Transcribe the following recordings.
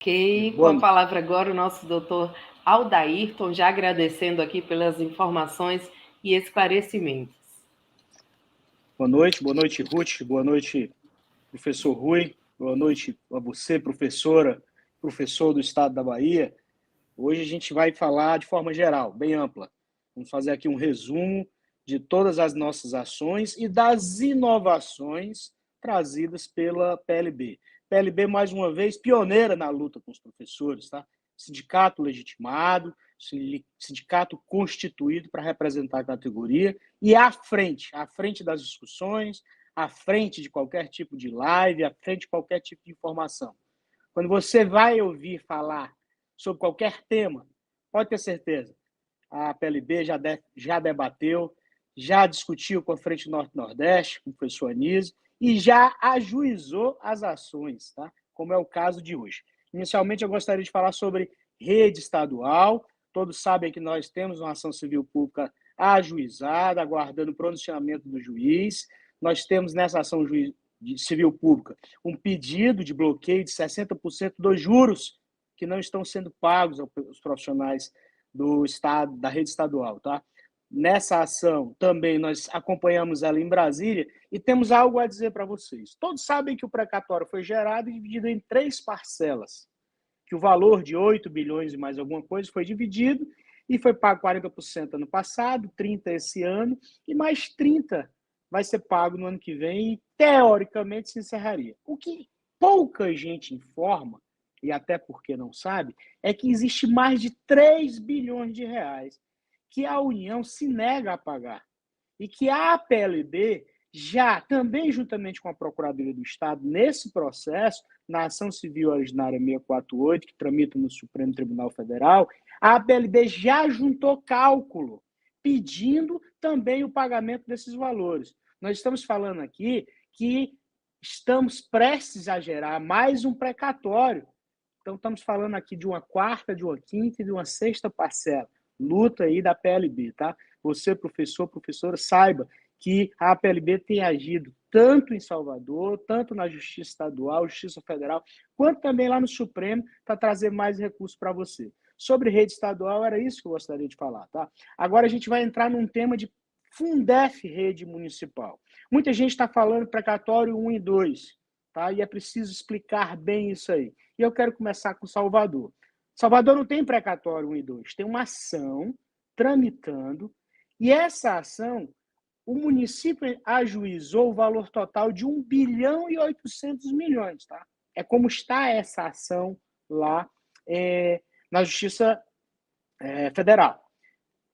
Ok, com a palavra agora o nosso doutor Aldairton, já agradecendo aqui pelas informações e esclarecimentos. Boa noite, Ruth, boa noite, professor Rui, boa noite a você, professora, professor do Estado da Bahia. Hoje a gente vai falar de forma geral, bem ampla. Vamos fazer aqui um resumo de todas as nossas ações e das inovações trazidas pela PLB. PLB, mais uma vez, pioneira na luta com os professores, tá? Sindicato legitimado, sindicato constituído para representar a categoria e à frente das discussões, à frente de qualquer tipo de live, à frente de qualquer tipo de informação. Quando você vai ouvir falar sobre qualquer tema, pode ter certeza, a PLB já debateu, já discutiu com a Frente Norte-Nordeste, com o professor Anísio, e já ajuizou as ações, tá? Como é o caso de hoje. Inicialmente, eu gostaria de falar sobre rede estadual. Todos sabem que nós temos uma ação civil pública ajuizada, aguardando o pronunciamento do juiz. Nós temos nessa ação civil pública um pedido de bloqueio de 60% dos juros que não estão sendo pagos aos profissionais do Estado, da rede estadual, tá? Nessa ação, também nós acompanhamos ela em Brasília e temos algo a dizer para vocês. Todos sabem que o precatório foi gerado e dividido em 3 parcelas, que o valor de 8 bilhões e mais alguma coisa foi dividido e foi pago 40% ano passado, 30% esse ano, e mais 30% vai ser pago no ano que vem e, teoricamente, se encerraria. O que pouca gente informa, e até porque não sabe, é que existe mais de 3 bilhões de reais que a União se nega a pagar e que a PLB já, também juntamente com a Procuradoria do Estado, nesse processo, na ação civil originária 648, que tramita no Supremo Tribunal Federal, a PLB já juntou cálculo, pedindo também o pagamento desses valores. Nós estamos falando aqui que estamos prestes a gerar mais um precatório. Então, estamos falando aqui de uma quarta, de uma quinta e de uma sexta parcela. Luta aí da PLB, tá? Você, professor, professora, saiba que a PLB tem agido tanto em Salvador, tanto na Justiça Estadual, Justiça Federal, quanto também lá no Supremo, para trazer mais recursos para você. Sobre rede estadual, era isso que eu gostaria de falar, tá? Agora a gente vai entrar num tema de Fundef rede municipal. Muita gente está falando precatório 1 e 2, tá? E é preciso explicar bem isso aí. E eu quero começar com Salvador. Salvador não tem precatório 1 e 2, tem uma ação tramitando, e essa ação, o município ajuizou o valor total de 1 bilhão e 800 milhões, tá? É como está essa ação lá na Justiça Federal.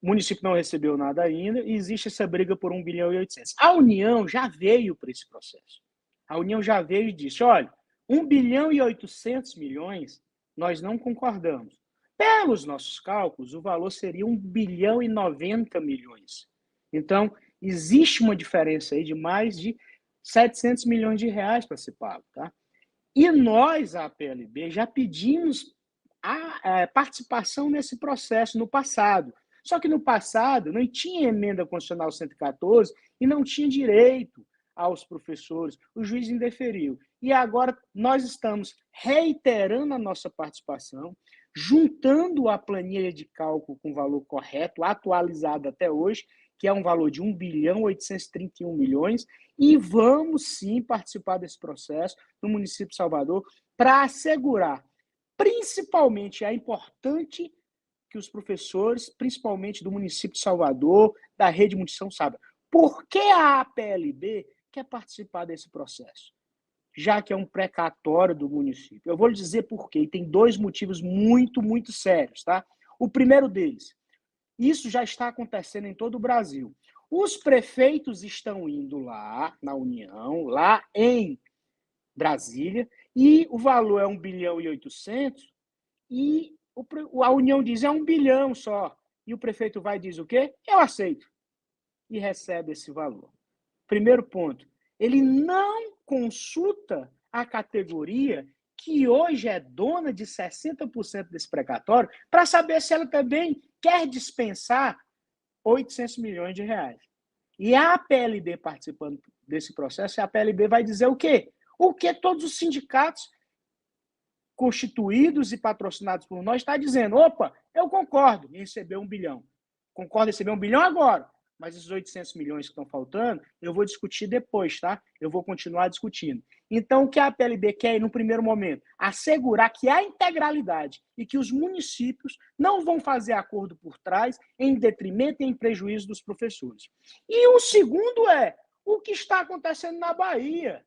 O município não recebeu nada ainda e existe essa briga por 1 bilhão e 800. A União já veio para esse processo. A União já veio e disse, olha, 1 bilhão e 800 milhões nós não concordamos. Pelos nossos cálculos, o valor seria 1 bilhão e 90 milhões. Então, existe uma diferença aí de mais de 700 milhões de reais para ser pago, tá? E nós, a PLB, já pedimos a participação nesse processo no passado. Só que no passado não tinha emenda constitucional 114 e não tinha direito aos professores. O juiz indeferiu. E agora nós estamos reiterando a nossa participação, juntando a planilha de cálculo com o valor correto, atualizado até hoje, que é um valor de 1 bilhão 831 milhões, e vamos sim participar desse processo no município de Salvador para assegurar, principalmente, é importante que os professores, principalmente do município de Salvador, da rede Munição, saibam por que a APLB quer participar desse processo, já que é um precatório do município. Eu vou lhe dizer por quê, e tem 2 motivos muito, muito sérios, tá? O primeiro deles, isso já está acontecendo em todo o Brasil. Os prefeitos estão indo lá na União, lá em Brasília, e o valor é 1 bilhão e 800, e a União diz é 1 bilhão só. E o prefeito vai e diz o quê? Eu aceito. E recebe esse valor. Primeiro ponto, ele não consulta a categoria que hoje é dona de 60% desse precatório para saber se ela também quer dispensar 800 milhões de reais. E a PLB participando desse processo, a PLB vai dizer o quê? O que todos os sindicatos constituídos e patrocinados por nós, está dizendo, opa, eu concordo em receber 1 bilhão. Concordo em receber 1 bilhão agora, mas esses 800 milhões que estão faltando, eu vou discutir depois, tá? Eu vou continuar discutindo. Então, o que a APLB quer, no primeiro momento, assegurar que há integralidade e que os municípios não vão fazer acordo por trás em detrimento e em prejuízo dos professores. E o segundo é o que está acontecendo na Bahia.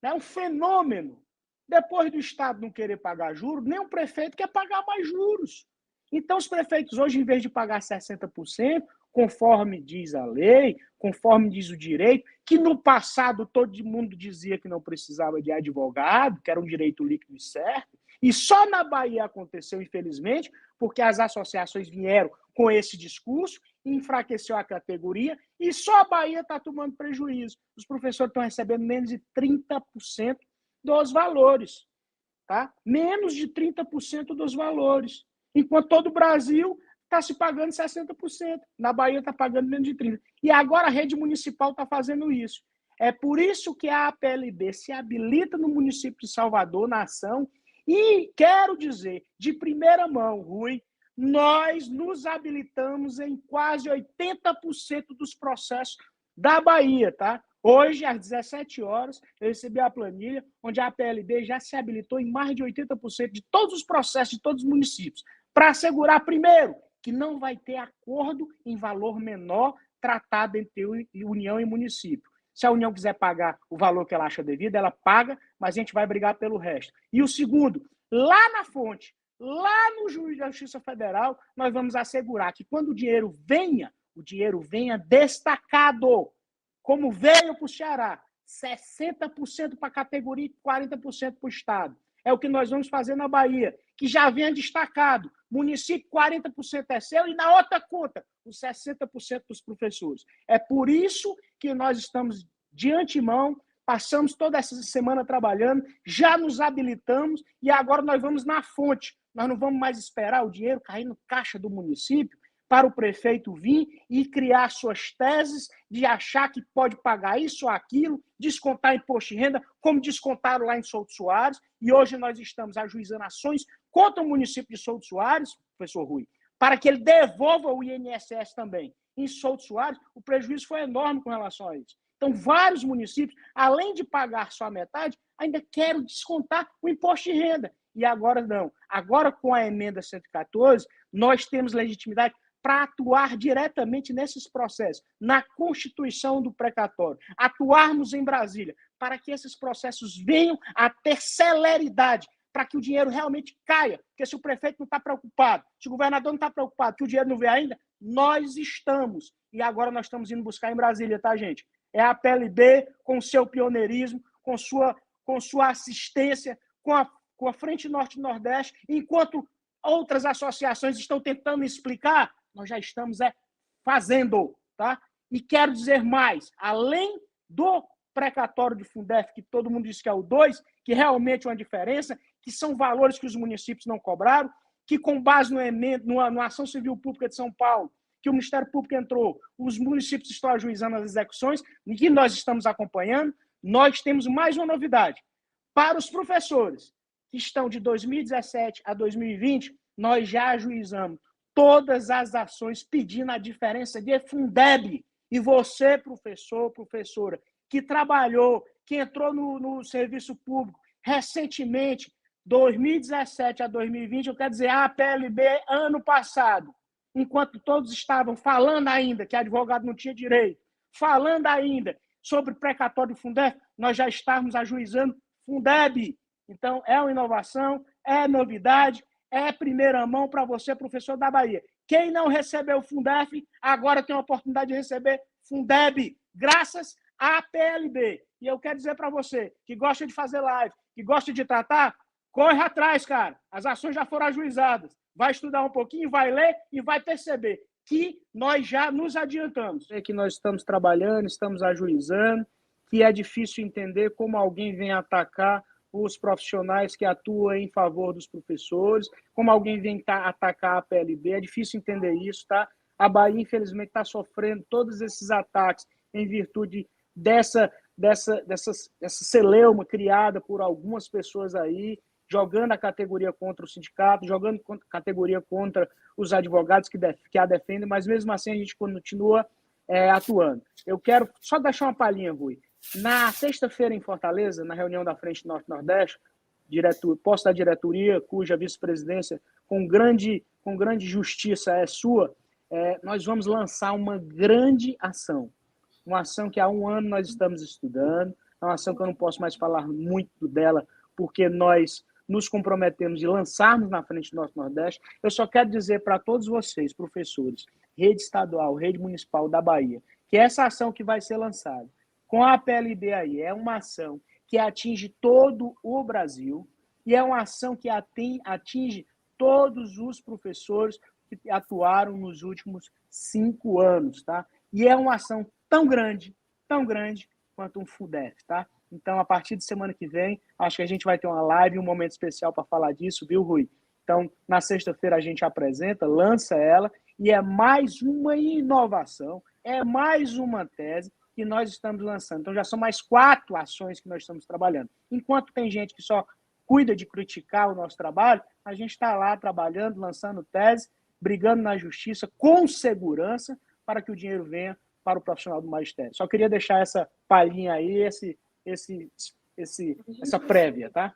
É um fenômeno. Depois do Estado não querer pagar juros, nem o prefeito quer pagar mais juros. Então, os prefeitos hoje, em vez de pagar 60%, conforme diz a lei, conforme diz o direito, que no passado todo mundo dizia que não precisava de advogado, que era um direito líquido e certo, e só na Bahia aconteceu, infelizmente, porque as associações vieram com esse discurso, enfraqueceu a categoria, e só a Bahia está tomando prejuízo. Os professores estão recebendo menos de 30% dos valores, tá? Menos de 30% dos valores. Enquanto todo o Brasil está se pagando 60%. Na Bahia está pagando menos de 30%. E agora a rede municipal está fazendo isso. É por isso que a APLB se habilita no município de Salvador, na ação, e quero dizer, de primeira mão, Rui, nós nos habilitamos em quase 80% dos processos da Bahia, tá? Hoje, às 17 horas, eu recebi a planilha, onde a APLB já se habilitou em mais de 80% de todos os processos de todos os municípios, para assegurar, primeiro, que não vai ter acordo em valor menor tratado entre União e município. Se a União quiser pagar o valor que ela acha devido, ela paga, mas a gente vai brigar pelo resto. E o segundo, lá na fonte, lá no juiz da Justiça Federal, nós vamos assegurar que quando o dinheiro venha destacado, como veio para o Ceará, 60% para a categoria e 40% para o Estado. É o que nós vamos fazer na Bahia, que já venha destacado. Município, 40% é seu, e na outra conta, os 60% dos professores. É por isso que nós estamos de antemão, passamos toda essa semana trabalhando, já nos habilitamos, e agora nós vamos na fonte. Nós não vamos mais esperar o dinheiro cair no caixa do município, para o prefeito vir e criar suas teses de achar que pode pagar isso ou aquilo, descontar imposto de renda, como descontaram lá em Souto Soares, e hoje nós estamos ajuizando ações contra o município de Souto Soares, professor Rui, para que ele devolva o INSS também. Em Souto Soares, o prejuízo foi enorme com relação a isso. Então, vários municípios, além de pagar só a metade, ainda querem descontar o imposto de renda. E agora não. Agora, com a emenda 114, nós temos legitimidade para atuar diretamente nesses processos, na constituição do precatório, atuarmos em Brasília, para que esses processos venham a ter celeridade, para que o dinheiro realmente caia. Porque se o prefeito não está preocupado, se o governador não está preocupado, que o dinheiro não veio ainda, nós estamos. E agora nós estamos indo buscar em Brasília, tá, gente? É a PLB com o seu pioneirismo, com sua assistência, com a Frente Norte e Nordeste, enquanto outras associações estão tentando explicar, nós já estamos fazendo, tá? E quero dizer mais, além do precatório de Fundef, que todo mundo diz que é o 2, que realmente é uma diferença, que são valores que os municípios não cobraram, que com base na ação civil pública de São Paulo, que o Ministério Público entrou, os municípios estão ajuizando as execuções, e que nós estamos acompanhando, nós temos mais uma novidade. Para os professores que estão de 2017 a 2020, nós já ajuizamos todas as ações pedindo a diferença de Fundeb. E você, professor, professora, que trabalhou, que entrou no serviço público recentemente, 2017 a 2020, eu quero dizer, a PLB, ano passado, enquanto todos estavam falando ainda que advogado não tinha direito, falando ainda sobre precatório do Fundeb, nós já estávamos ajuizando Fundeb. Então, é uma inovação, é novidade, é primeira mão para você, professor da Bahia. Quem não recebeu o Fundef, agora tem a oportunidade de receber Fundeb, graças à PLB. E eu quero dizer para você, que gosta de fazer live, que gosta de tratar, corre atrás, cara. As ações já foram ajuizadas. Vai estudar um pouquinho, vai ler e vai perceber que nós já nos adiantamos. É que nós estamos trabalhando, estamos ajuizando, que é difícil entender como alguém vem atacar os profissionais que atuam em favor dos professores, como alguém vem atacar a PLB, é difícil entender isso, tá? A Bahia, infelizmente, está sofrendo todos esses ataques em virtude dessa celeuma criada por algumas pessoas aí, jogando a categoria contra o sindicato, jogando a categoria contra os advogados que a defendem, mas mesmo assim a gente continua atuando. Eu quero só deixar uma palhinha, Rui. Na sexta-feira em Fortaleza, na reunião da Frente Norte-Nordeste, posto da diretoria, cuja vice-presidência, com grande justiça é sua, nós vamos lançar uma grande ação. Uma ação que há um ano nós estamos estudando, é uma ação que eu não posso mais falar muito dela, porque nós nos comprometemos de lançarmos na Frente Norte-Nordeste. Eu só quero dizer para todos vocês, professores, rede estadual, rede municipal da Bahia, que essa ação que vai ser lançada com a PLB aí é uma ação que atinge todo o Brasil e é uma ação que atinge todos os professores que atuaram nos últimos 5 anos, tá? E é uma ação tão grande quanto um FUDEF, tá? Então, a partir de semana que vem, acho que a gente vai ter uma live, um momento especial para falar disso, viu, Rui? Então, na sexta-feira a gente apresenta, lança ela, e é mais uma inovação, é mais uma tese que nós estamos lançando. Então, já são mais 4 ações que nós estamos trabalhando. Enquanto tem gente que só cuida de criticar o nosso trabalho, a gente está lá trabalhando, lançando tese, brigando na justiça, com segurança, para que o dinheiro venha para o profissional do magistério. Só queria deixar essa palhinha aí, essa prévia, tá?